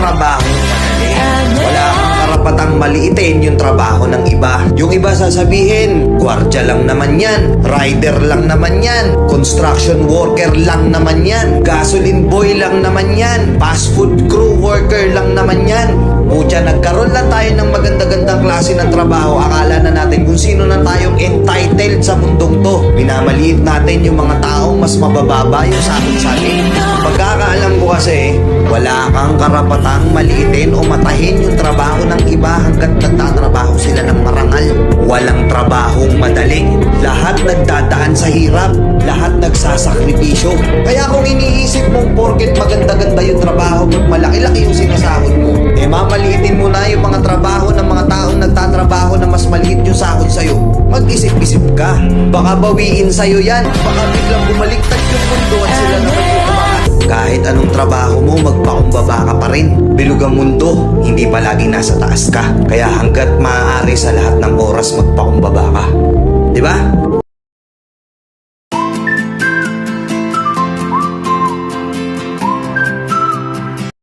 trabaho madali. Wala kang karapatang maliitin yung trabaho ng iba. Yung iba sasabihin, gwardiya lang naman yan, rider lang naman yan, construction worker lang naman yan, gasoline boy lang naman yan, fast food crew worker lang naman yan. Pucha, nagkaroon lang tayo ng maganda-gandang klase ng trabaho. Akala na natin kung sino na tayong entitled sa mundong to. Minamaliit natin yung mga taong mas mabababa yung sa atin. Pagkakaalam ko kasi, wala kang karapatang maliitin o matahin yung trabaho ng iba hanggat nagtatrabaho sila ng marangal. Walang trabahong madali. Lahat nagdadaan sa hirap. Lahat nagsasakripisyo. Kaya kung iniisip mong porket maganda-ganda yung trabaho at malaki-laki yung sinasahod mo, mamaliitin mo na yung mga trabaho ng mga taong nagtatrabaho na mas maliit yung sahod sa'yo. Mag-isip-isip ka. Baka bawiin sa'yo yan. Baka biglang bumaliktad yung mundo at sila naman yung umangat. Kahit anong trabaho mo, magpakumbaba ka pa rin. Bilog ang mundo, hindi palaging nasa taas ka. Kaya hanggat maaari sa lahat ng oras, magpakumbaba ka.